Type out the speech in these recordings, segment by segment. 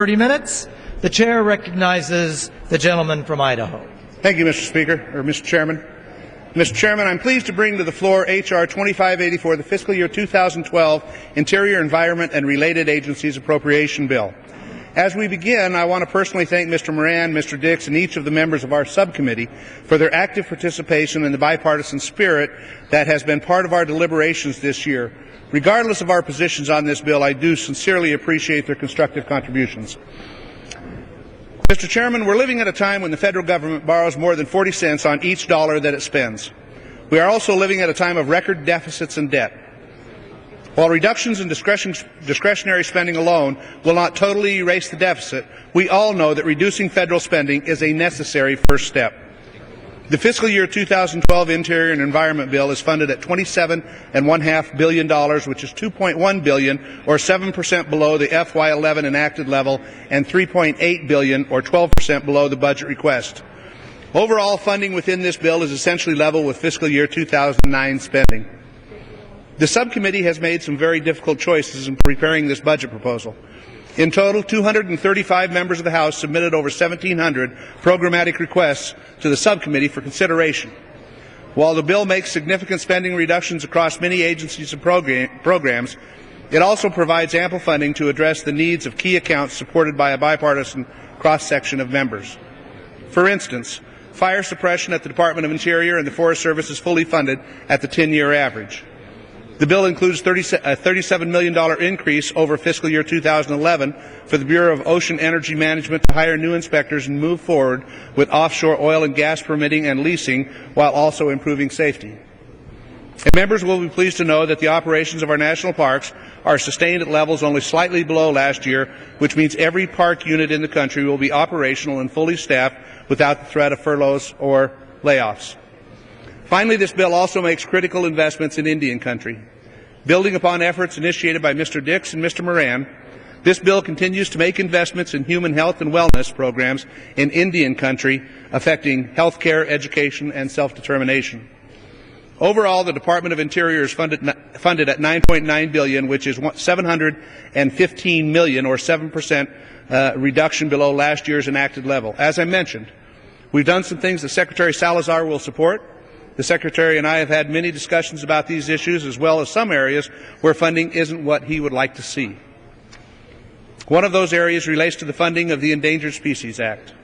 30 minutes. The chair recognizes the gentleman from Idaho. Thank you, Mr. Chairman. Mr. Chairman, I'm pleased to bring to the floor H.R. 2584, the fiscal year 2012 Interior, Environment and Related Agencies Appropriation Bill. As we begin, I want to personally thank Mr. Moran, Mr. Dix, and each of the members of our subcommittee for their active participation in the bipartisan spirit that has been part of our deliberations this year. Regardless of our positions on this bill, I do sincerely appreciate their constructive contributions. Mr. Chairman, we're living at a time when the federal government borrows more than 40 cents on each dollar that it spends. We are also living at a time of record deficits and debt. While reductions in discretionary spending alone will not totally erase the deficit, we all know that reducing federal spending is a necessary first step. The fiscal year 2012 Interior and Environment Bill is funded at $27.5 billion, which is $2.1 billion, or 7% below the FY11 enacted level, and $3.8 billion, or 12% below the budget request. Overall funding within this bill is essentially level with fiscal year 2009 spending. The subcommittee has made some very difficult choices in preparing this budget proposal. In total, 235 members of the House submitted over 1,700 programmatic requests to the subcommittee for consideration. While the bill makes significant spending reductions across many agencies and programs, it also provides ample funding to address the needs of key accounts supported by a bipartisan cross-section of members. For instance, fire suppression at the Department of Interior and the Forest Service is fully funded at the 10-year average. The bill includes a $37 million increase over fiscal year 2011 for the Bureau of Ocean Energy Management to hire new inspectors and move forward with offshore oil and gas permitting and leasing while also improving safety. And members will be pleased to know that the operations of our national parks are sustained at levels only slightly below last year, which means every park unit in the country will be operational and fully staffed without the threat of furloughs or layoffs. Finally, this bill also makes critical investments in Indian country. Building upon efforts initiated by Mr. Dix and Mr. Moran, this bill continues to make investments in human health and wellness programs in Indian country affecting health care, education, and self-determination. Overall, the Department of Interior is funded at $9.9 billion, which is $715 million, or 7% reduction below last year's enacted level. As I mentioned, we've done some things that Secretary Salazar will support. The Secretary and I have had many discussions about these issues, as well as some areas where funding isn't what he would like to see. One of those areas relates to the funding of the Endangered Species Act.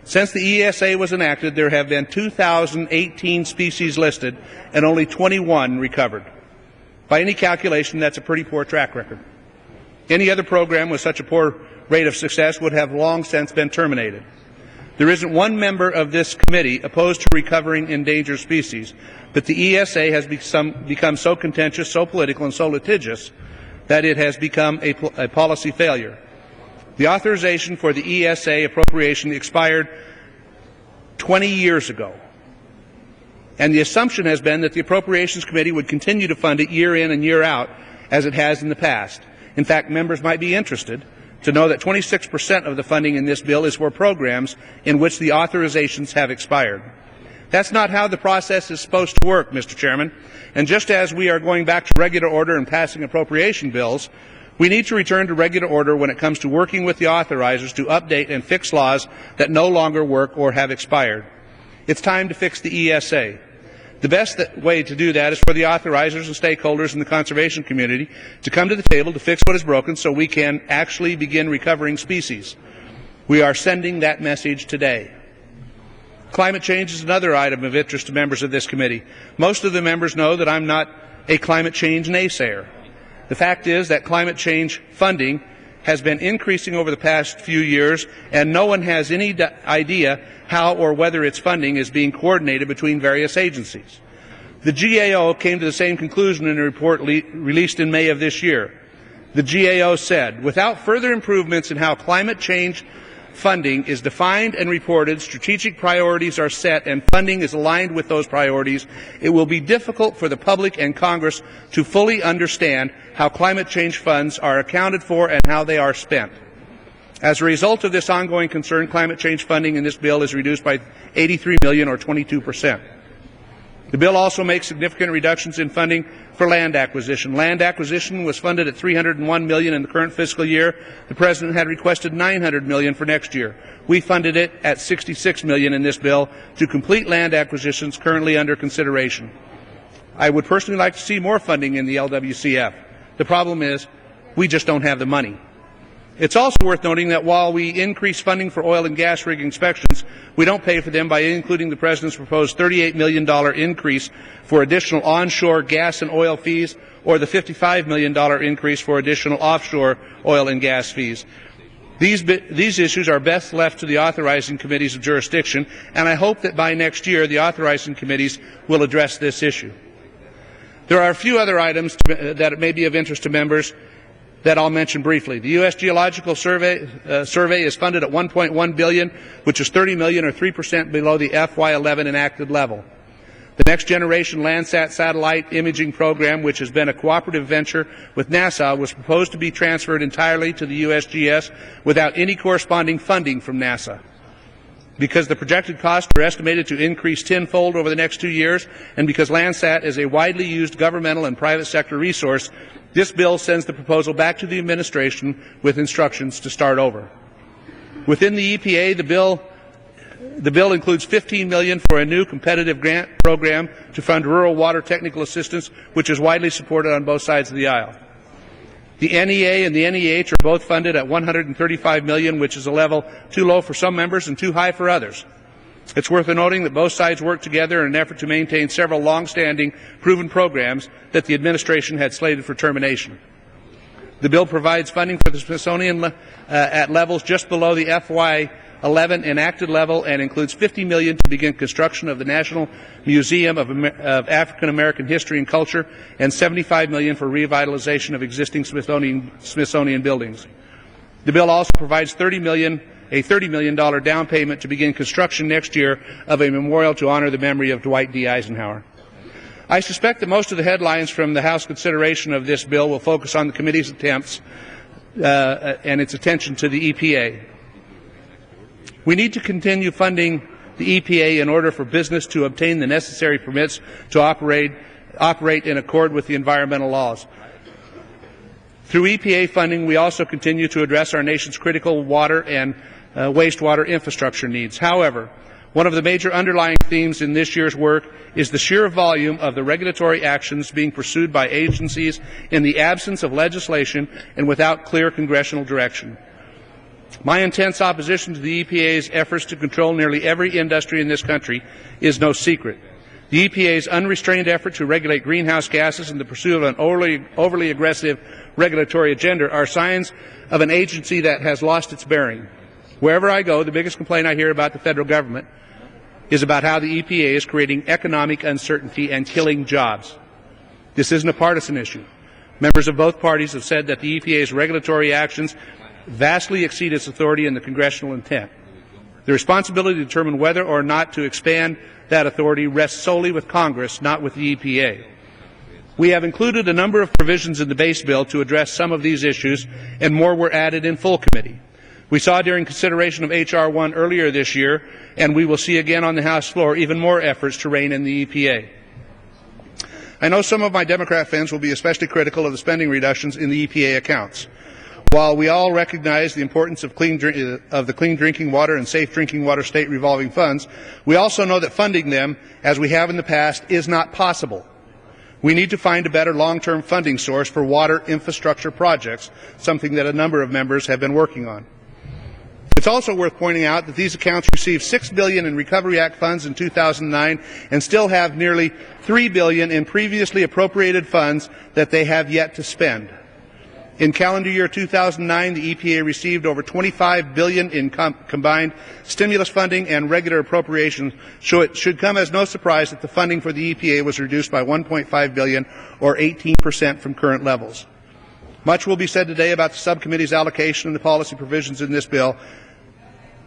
Since the ESA was enacted, there have been 2,018 species listed and only 21 recovered. By any calculation, that's a pretty poor track record. Any other program with such a poor rate of success would have long since been terminated. There isn't one member of this committee opposed to recovering endangered species, but the ESA has become so contentious, so political, and so litigious that it has become a policy failure. The authorization for the ESA appropriation expired 20 years ago, and the assumption has been that the Appropriations Committee would continue to fund it year in and year out as it has in the past. In fact, members might be interested to know that 26% of the funding in this bill is for programs in which the authorizations have expired. That's not how the process is supposed to work, Mr. Chairman, and just as we are going back to regular order and passing appropriation bills, we need to return to regular order when it comes to working with the authorizers to update and fix laws that no longer work or have expired. It's time to fix the ESA. The best way to do that is for the authorizers and stakeholders in the conservation community to come to the table to fix what is broken so we can actually begin recovering species. We are sending that message today. Climate change is another item of interest to members of this committee. Most of the members know that I'm not a climate change naysayer. The fact is that climate change funding has been increasing over the past few years, and no one has any idea how or whether its funding is being coordinated between various agencies. The GAO came to the same conclusion in a report released in May of this year. The GAO said, without further improvements in how climate change funding is defined and reported, strategic priorities are set, and funding is aligned with those priorities, it will be difficult for the public and Congress to fully understand how climate change funds are accounted for and how they are spent. As a result of this ongoing concern, climate change funding in this bill is reduced by $83 million, or 22%. The bill also makes significant reductions in funding for land acquisition. Land acquisition was funded at $301 million in the current fiscal year. The President had requested $900 million for next year. We funded it at $66 million in this bill to complete land acquisitions currently under consideration. I would personally like to see more funding in the LWCF. The problem is we just don't have the money. It's also worth noting that while we increase funding for oil and gas rig inspections, we don't pay for them by including the President's proposed $38 million increase for additional onshore gas and oil fees or the $55 million increase for additional offshore oil and gas fees. These issues are best left to the authorizing committees of jurisdiction, and I hope that by next year the authorizing committees will address this issue. There are a few other items that may be of interest to members that I'll mention briefly. The U.S. Geological Survey is funded at $1.1 billion, which is $30 million or 3% below the FY11 enacted level. The Next Generation Landsat Satellite Imaging Program, which has been a cooperative venture with NASA, was proposed to be transferred entirely to the USGS without any corresponding funding from NASA. Because the projected costs are estimated to increase tenfold over the next 2 years, and because Landsat is a widely used governmental and private sector resource, this bill sends the proposal back to the administration with instructions to start over. Within the EPA, the bill includes $15 million for a new competitive grant program to fund rural water technical assistance, which is widely supported on both sides of the aisle. The NEA and the NEH are both funded at $135 million, which is a level too low for some members and too high for others. It's worth noting that both sides work together in an effort to maintain several long-standing, proven programs that the administration had slated for termination. The bill provides funding for the Smithsonian at levels just below the FY11 enacted level and includes $50 million to begin construction of the National Museum of African American History and Culture and $75 million for revitalization of existing Smithsonian buildings. The bill also provides a $30 million down payment to begin construction next year of a memorial to honor the memory of Dwight D. Eisenhower. I suspect that most of the headlines from the House consideration of this bill will focus on the committee's attempts and its attention to the EPA. We need to continue funding the EPA in order for business to obtain the necessary permits to operate in accord with the environmental laws. Through EPA funding, we also continue to address our nation's critical water and wastewater infrastructure needs. However, one of the major underlying themes in this year's work is the sheer volume of the regulatory actions being pursued by agencies in the absence of legislation and without clear congressional direction. My intense opposition to the EPA's efforts to control nearly every industry in this country is no secret. The EPA's unrestrained effort to regulate greenhouse gases and the pursuit of an overly aggressive regulatory agenda are signs of an agency that has lost its bearing. Wherever I go, the biggest complaint I hear about the federal government is about how the EPA is creating economic uncertainty and killing jobs. This isn't a partisan issue. Members of both parties have said that the EPA's regulatory actions vastly exceed its authority and the congressional intent. The responsibility to determine whether or not to expand that authority rests solely with Congress, not with the EPA. We have included a number of provisions in the base bill to address some of these issues, and more were added in full committee. We saw during consideration of H.R. 1 earlier this year, and we will see again on the House floor, even more efforts to rein in the EPA. I know some of my Democrat friends will be especially critical of the spending reductions in the EPA accounts. While we all recognize the importance of the Clean Drinking Water and Safe Drinking Water State Revolving Funds, we also know that funding them, as we have in the past, is not possible. We need to find a better long-term funding source for water infrastructure projects, something that a number of members have been working on. It's also worth pointing out that these accounts received $6 billion in Recovery Act funds in 2009 and still have nearly $3 billion in previously appropriated funds that they have yet to spend. In calendar year 2009, the EPA received over $25 billion in combined stimulus funding and regular appropriations, so it should come as no surprise that the funding for the EPA was reduced by $1.5 billion, or 18% from current levels. Much will be said today about the subcommittee's allocation and the policy provisions in this bill,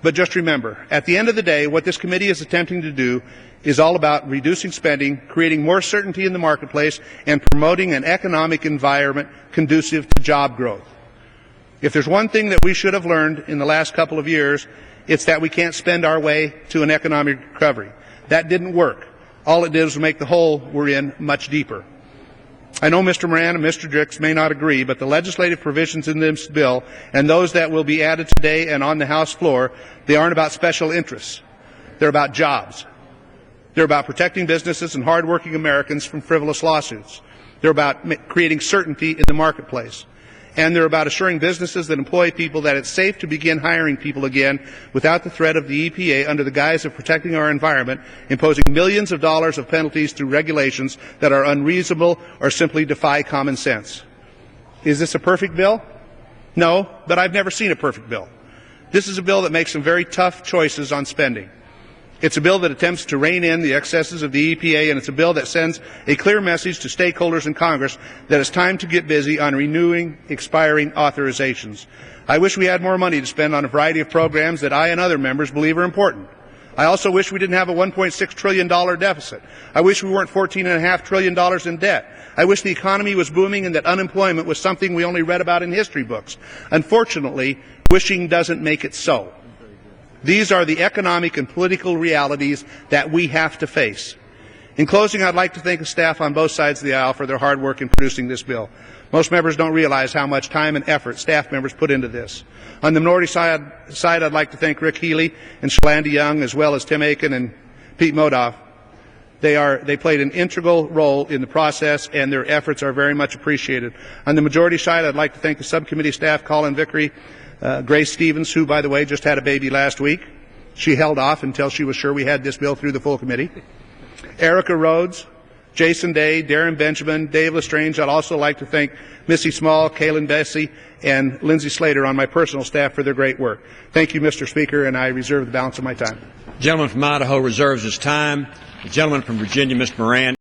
but just remember, at the end of the day, what this committee is attempting to do is all about reducing spending, creating more certainty in the marketplace, and promoting an economic environment conducive to job growth. If there's one thing that we should have learned in the last couple of years, it's that we can't spend our way to an economic recovery. That didn't work. All it did was make the hole we're in much deeper. I know Mr. Moran and Mr. Dix may not agree, but the legislative provisions in this bill and those that will be added today and on the House floor, they aren't about special interests. They're about jobs. They're about protecting businesses and hardworking Americans from frivolous lawsuits. They're about creating certainty in the marketplace. And they're about assuring businesses that employ people that it's safe to begin hiring people again without the threat of the EPA under the guise of protecting our environment, imposing millions of dollars of penalties through regulations that are unreasonable or simply defy common sense. Is this a perfect bill? No, but I've never seen a perfect bill. This is a bill that makes some very tough choices on spending. It's a bill that attempts to rein in the excesses of the EPA, and it's a bill that sends a clear message to stakeholders in Congress that it's time to get busy on renewing expiring authorizations. I wish we had more money to spend on a variety of programs that I and other members believe are important. I also wish we didn't have a $1.6 trillion deficit. I wish we weren't $14.5 trillion in debt. I wish the economy was booming and that unemployment was something we only read about in history books. Unfortunately, wishing doesn't make it so. These are the economic and political realities that we have to face. In closing, I'd like to thank the staff on both sides of the aisle for their hard work in producing this bill. Most members don't realize how much time and effort staff members put into this. On the minority side, I'd like to thank Rick Healy and Shalanda Young, as well as Tim Aiken and Pete Modoff. They played an integral role in the process, and their efforts are very much appreciated. On the majority side, I'd like to thank the subcommittee staff, Colin Vickery, Grace Stevens, who, by the way, just had a baby last week. She held off until she was sure we had this bill through the full committee. Erica Rhodes, Jason Day, Darren Benjamin, Dave Lestrange. I'd also like to thank Missy Small, Kaylin Bessie, and Lindsay Slater on my personal staff for their great work. Thank you, Mr. Speaker, and I reserve the balance of my time. The gentleman from Idaho reserves his time. The gentleman from Virginia, Mr. Moran.